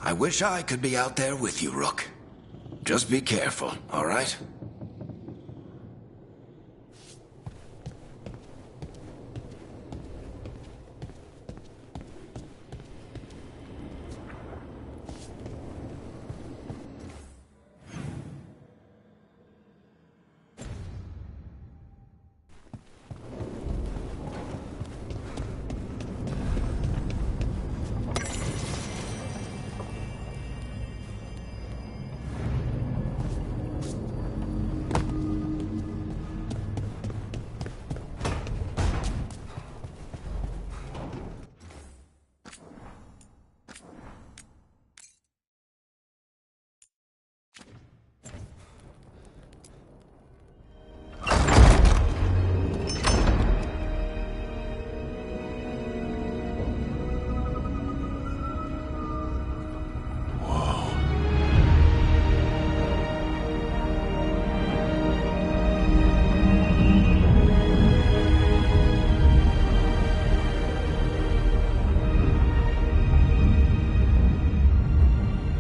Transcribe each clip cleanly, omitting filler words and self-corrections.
I wish I could be out there with you, Rook. Just be careful, all right?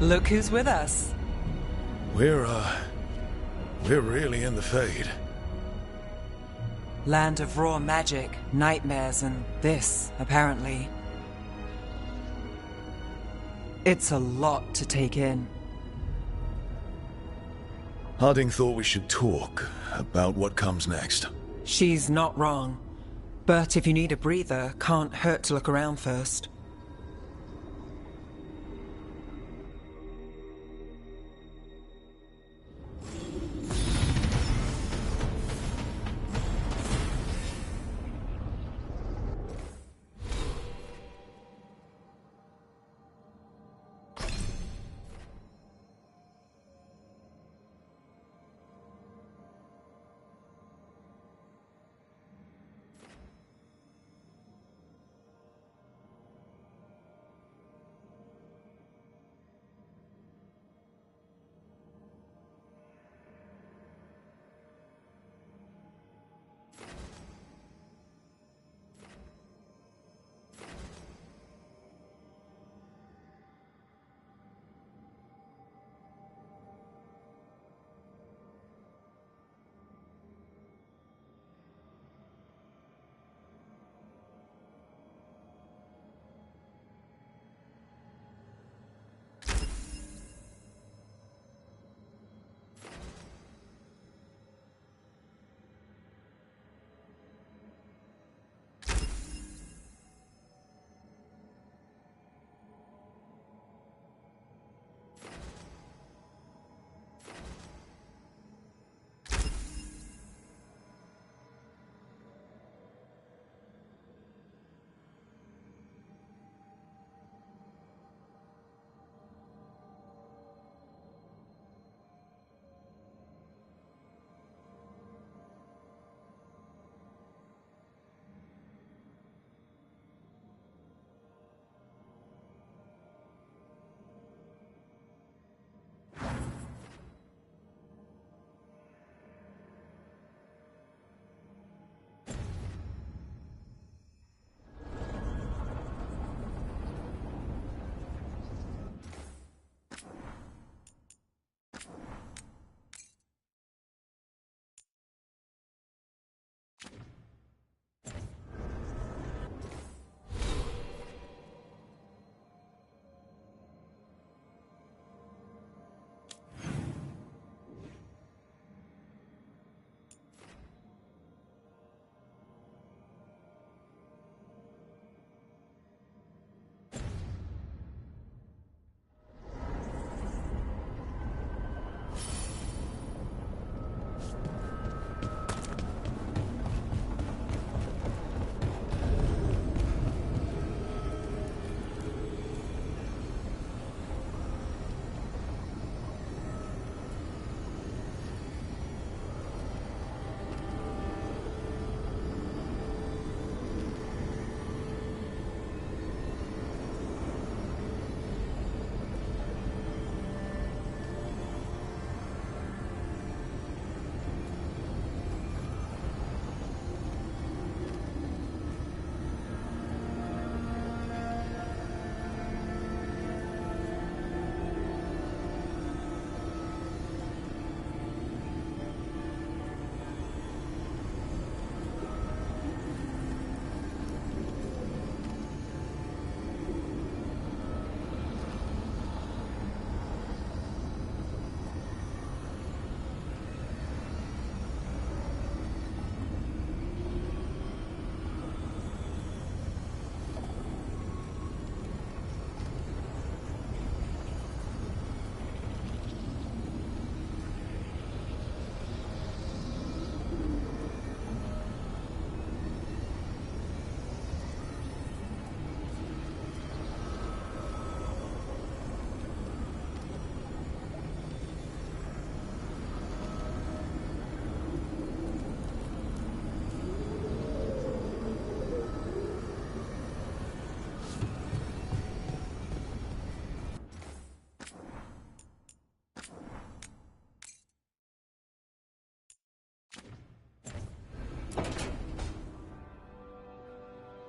Look who's with us. We're really in the Fade. Land of raw magic, nightmares, and this, apparently. It's a lot to take in. Harding thought we should talk about what comes next. She's not wrong. But if you need a breather, can't hurt to look around first.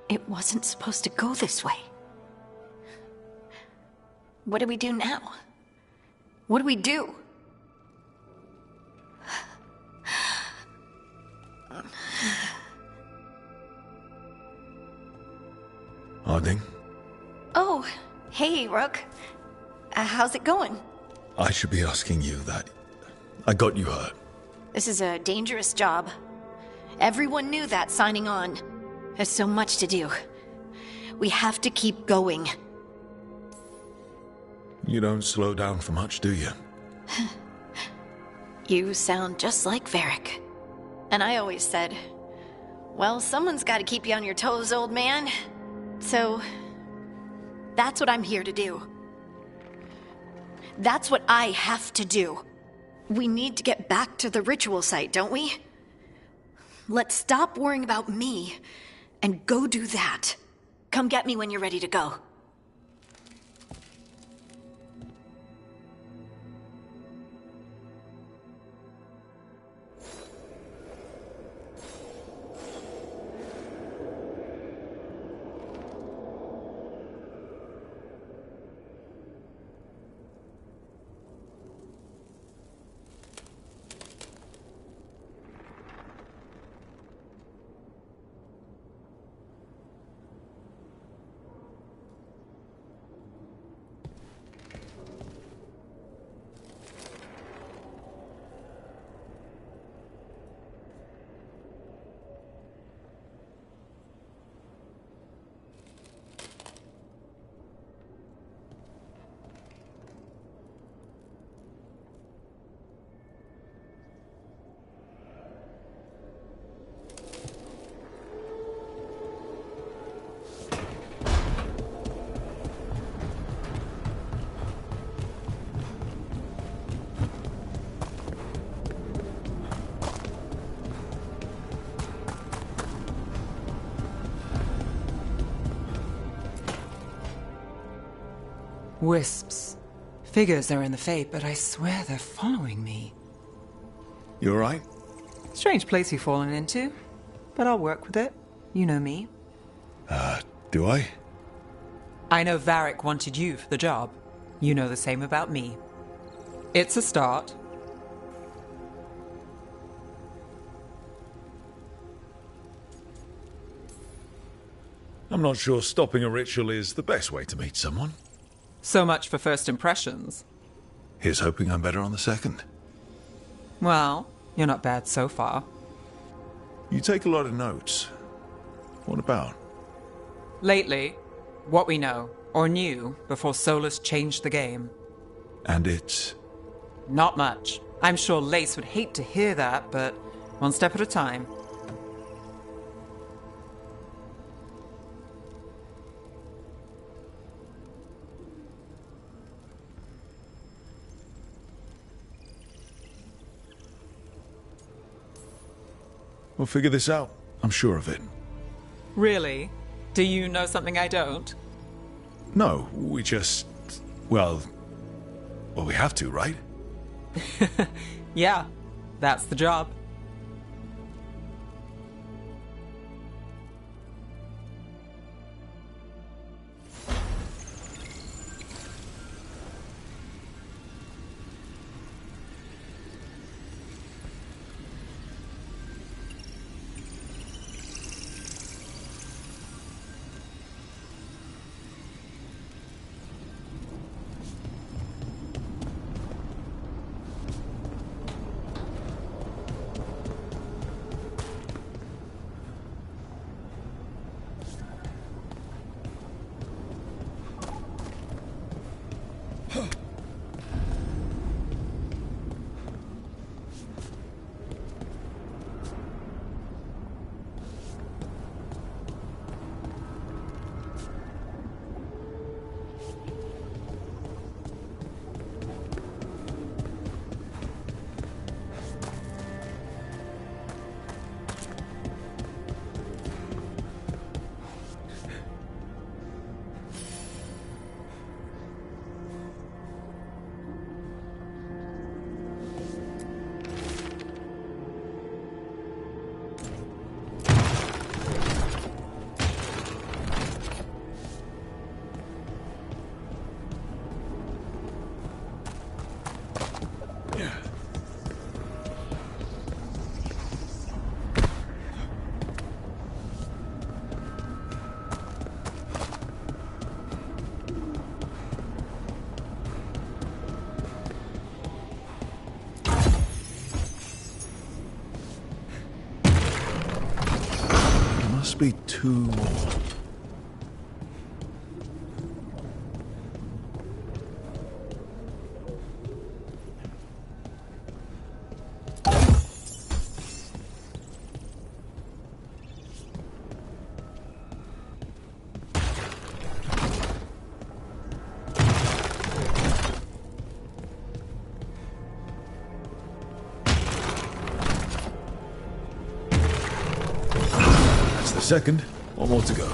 It wasn't supposed to go this way. What do we do now? What do we do? Harding, Oh, hey, Rook. How's it going? I should be asking you that. I got you hurt. This is a dangerous job. Everyone knew that signing on. There's so much to do. We have to keep going. You don't slow down for much, do you? You sound just like Varric. And I always said, well, someone's got to keep you on your toes, old man. So, that's what I'm here to do. That's what I have to do. We need to get back to the ritual site, don't we? Let's stop worrying about me and go do that. Come get me when you're ready to go. Wisps. Figures are in the Fate, but I swear they're following me. You alright? Strange place you've fallen into, but I'll work with it. You know me. Do I? I know Varric wanted you for the job. You know the same about me. It's a start. I'm not sure stopping a ritual is the best way to meet someone. So much for first impressions. Here's hoping I'm better on the second. Well, you're not bad so far. You take a lot of notes. What about? Lately, what we know, or knew, before Solus changed the game. And it's... Not much. I'm sure Lace would hate to hear that, but one step at a time. We'll figure this out. I'm sure of it. Really? Do you know something I don't? No, we just... Well, we have to, right? Yeah, that's the job. must be 2 more. Second, 1 more to go.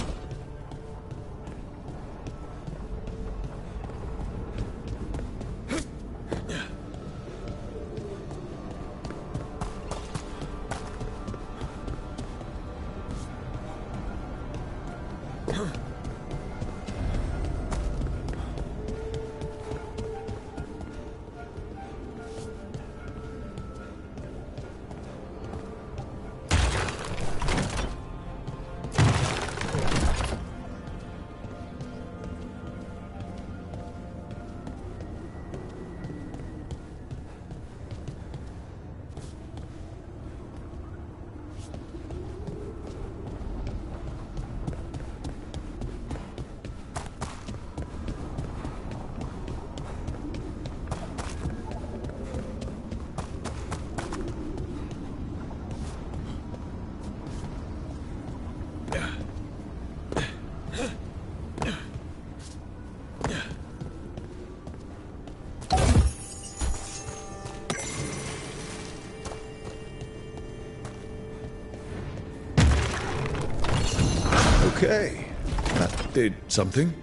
Okay, that did something.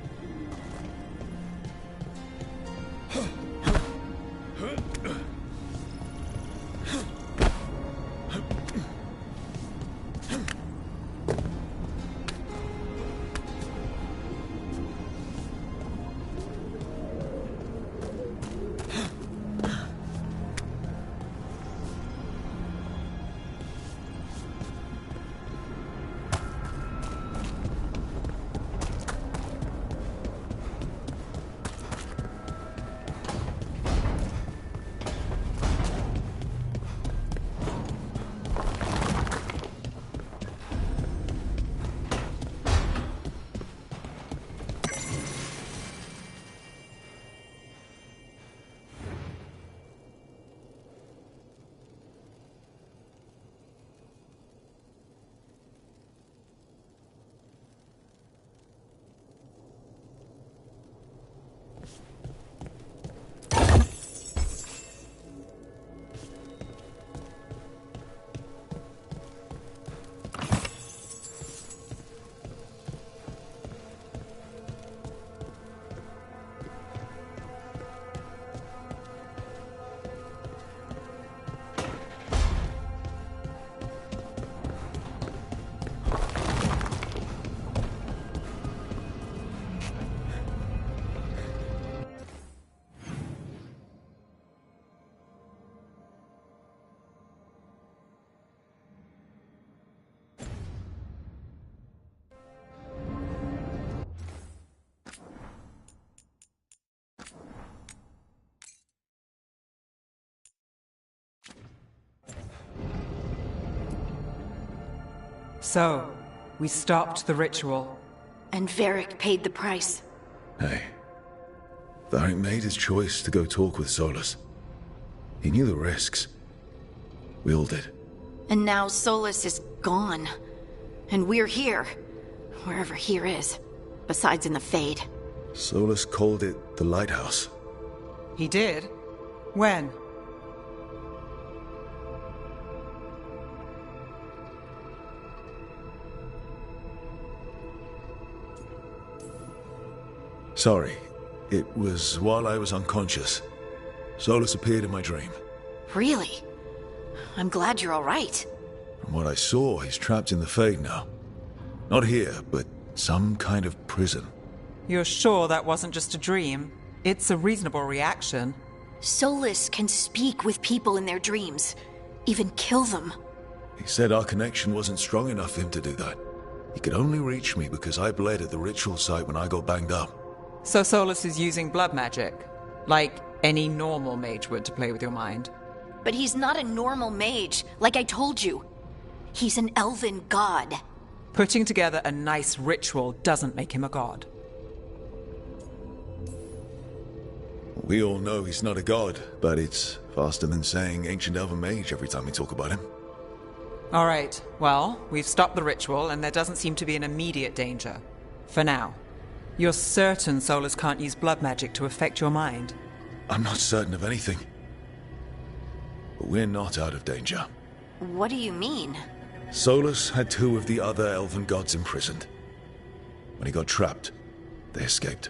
So, we stopped the ritual. And Varric paid the price. Hey, Varric made his choice to go talk with Solus. He knew the risks. We all did. And now Solus is gone. And we're here. Wherever here is. Besides in the Fade. Solus called it the Lighthouse. He did? When? Sorry, it was while I was unconscious. Solus appeared in my dream. Really? I'm glad you're all right. From what I saw, he's trapped in the Fade now. Not here, but some kind of prison. You're sure that wasn't just a dream? It's a reasonable reaction. Solus can speak with people in their dreams. Even kill them. He said our connection wasn't strong enough for him to do that. He could only reach me because I bled at the ritual site when I got banged up. So Solus is using blood magic, like any normal mage would to play with your mind. But he's not a normal mage, like I told you. He's an elven god. Putting together a nice ritual doesn't make him a god. We all know he's not a god, but it's faster than saying ancient elven mage every time we talk about him. All right, well, we've stopped the ritual and there doesn't seem to be an immediate danger. For now. You're certain Solus can't use blood magic to affect your mind? I'm not certain of anything. But we're not out of danger. What do you mean? Solus had 2 of the other elven gods imprisoned. When he got trapped, they escaped.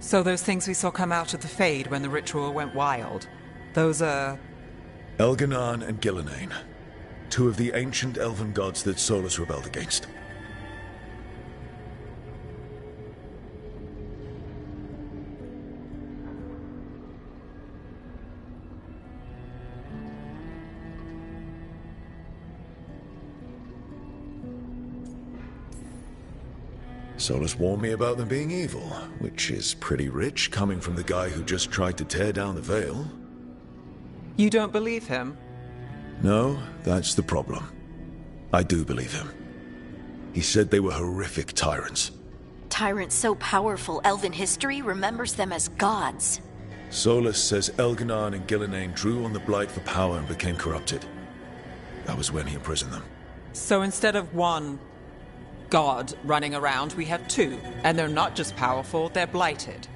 So those things we saw come out of the Fade when the ritual went wild, those are... Elganan and Gillenane. 2 of the ancient elven gods that Solus rebelled against. Solus warned me about them being evil, which is pretty rich coming from the guy who just tried to tear down the veil. You don't believe him? No, that's the problem. I do believe him. He said they were horrific tyrants. Tyrants so powerful, elven history remembers them as gods. Solus says Elganan and Gillenane drew on the Blight for power and became corrupted. That was when he imprisoned them. So instead of 1 god running around, we have 2. And they're not just powerful, they're blighted.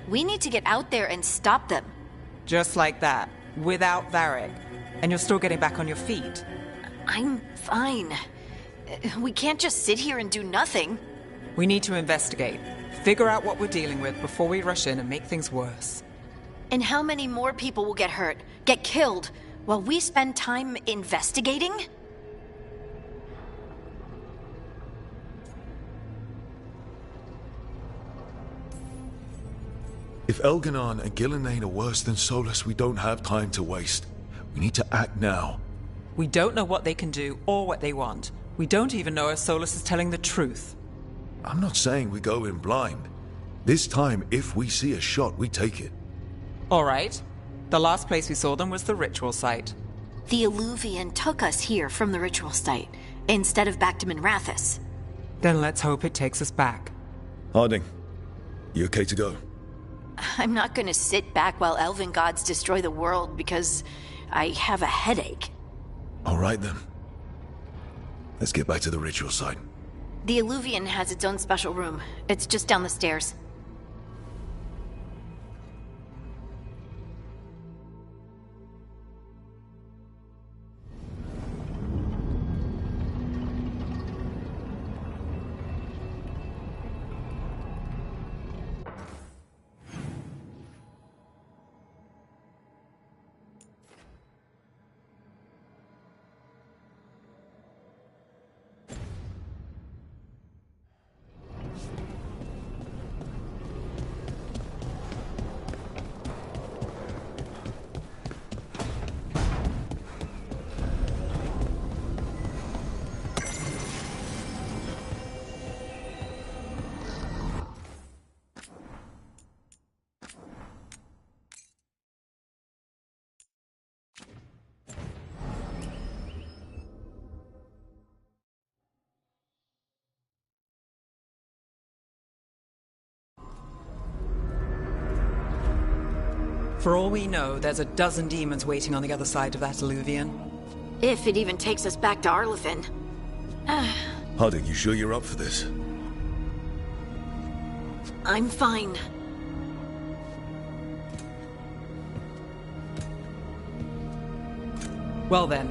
We need to get out there and stop them. Just like that, without Varric. And you're still getting back on your feet. I'm fine. We can't just sit here and do nothing. We need to investigate. Figure out what we're dealing with before we rush in and make things worse. And how many more people will get hurt, get killed, while we spend time investigating? If Elganan and Gillenane are worse than Solus, we don't have time to waste. We need to act now. We don't know what they can do or what they want. We don't even know if Solus is telling the truth. I'm not saying we go in blind. This time, if we see a shot, we take it. All right. The last place we saw them was the ritual site. The Alluvian took us here from the ritual site, instead of back to Minrathous. Then let's hope it takes us back. Harding, you okay to go? I'm not gonna sit back while elven gods destroy the world because I have a headache. All right then. Let's get back to the ritual site. The Alluvian has its own special room. It's just down the stairs. For all we know, there's a dozen demons waiting on the other side of that Alluvian. If it even takes us back to Arlathan. Harding, you sure you're up for this? I'm fine. Well then.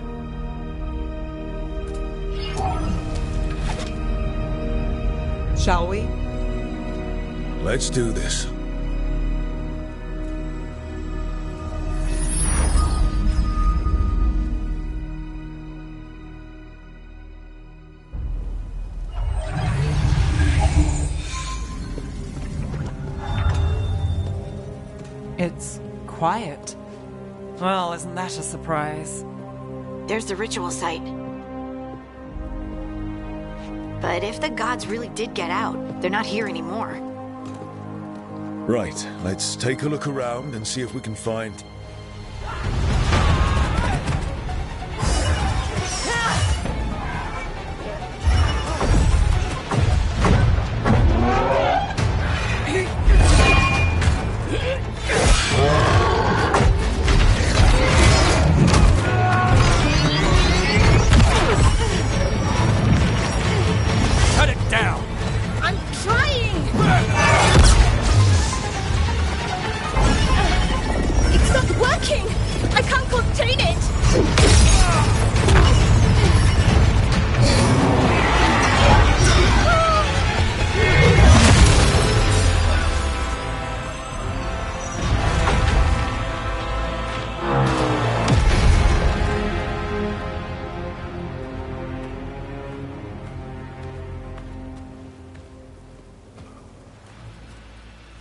Shall we? Let's do this. It's quiet. Well, isn't that a surprise? There's the ritual site. But if the gods really did get out, they're not here anymore. Right, let's take a look around and see if we can find...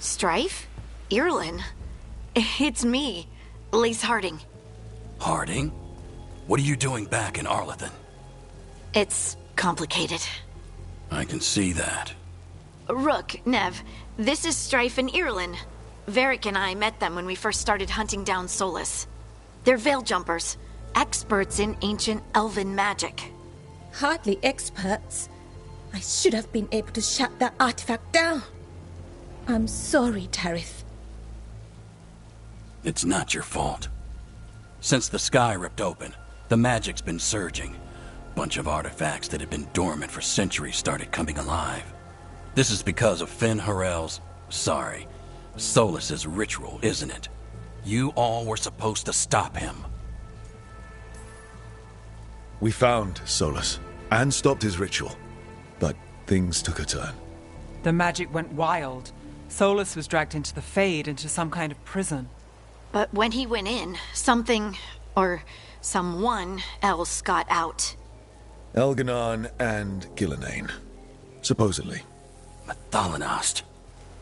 Strife? Irlin? It's me, Lace Harding. Harding? What are you doing back in Arlathan? It's complicated. I can see that. Rook, Nev, this is Strife and Irlin. Varric and I met them when we first started hunting down Solus. They're veil jumpers, experts in ancient elven magic. Hardly experts. I should have been able to shut that artifact down. I'm sorry, Tarith. It's not your fault. Since the sky ripped open, the magic's been surging. Bunch of artifacts that had been dormant for centuries started coming alive. This is because of Finn Harel's... Solus's ritual, isn't it? You all were supposed to stop him. We found Solus and stopped his ritual, but things took a turn. The magic went wild. Solus was dragged into the Fade, into some kind of prison. But when he went in, something, or someone else got out. Elganon and Gillenane, supposedly. Mathalanost.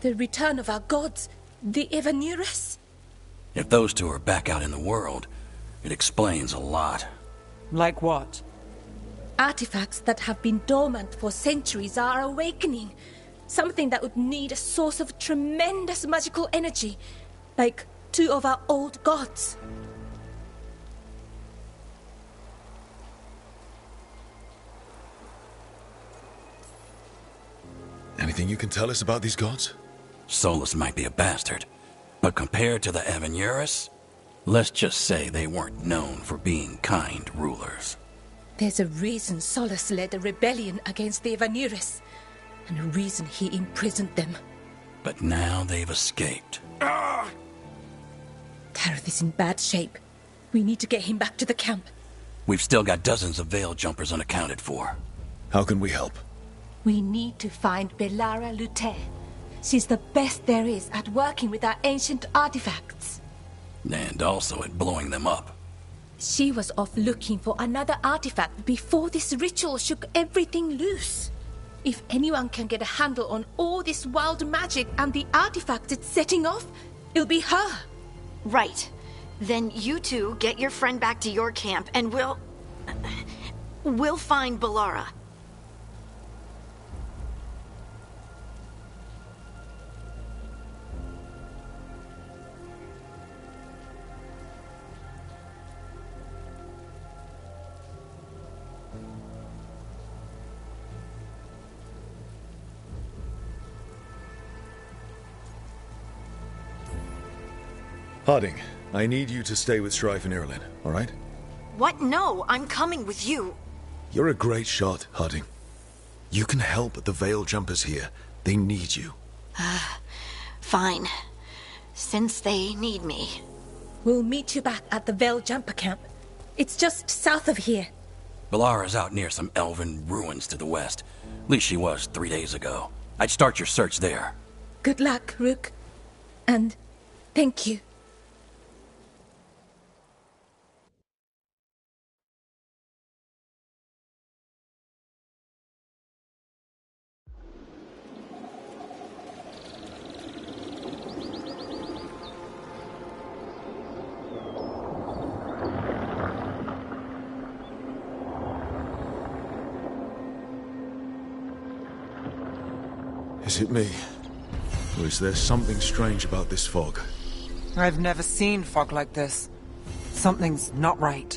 The return of our gods, the Evanurus. If those two are back out in the world, it explains a lot. Like what? Artifacts that have been dormant for centuries are awakening. Something that would need a source of tremendous magical energy, like two of our old gods. Anything you can tell us about these gods? Solus might be a bastard, but compared to the Evanurus, let's just say they weren't known for being kind rulers. There's a reason Solus led a rebellion against the Evanurus, and a reason he imprisoned them. But now they've escaped. Tarith is in bad shape. We need to get him back to the camp. We've still got dozens of veil jumpers unaccounted for. How can we help? We need to find Belara Lute. She's the best there is at working with our ancient artifacts. And also at blowing them up. She was off looking for another artifact before this ritual shook everything loose. If anyone can get a handle on all this wild magic and the artifacts it's setting off, it'll be her. Right. Then you two get your friend back to your camp and we'll find Belara. Harding, I need you to stay with Strife and Irlin, all right? What? No, I'm coming with you. You're a great shot, Harding. You can help the Veil Jumpers here. They need you. Fine. Since they need me. We'll meet you back at the Veil Jumper camp. It's just south of here. Belara's out near some elven ruins to the west. At least she was 3 days ago. I'd start your search there. Good luck, Rook. And thank you. Is it me? Or is there something strange about this fog? I've never seen fog like this. Something's not right.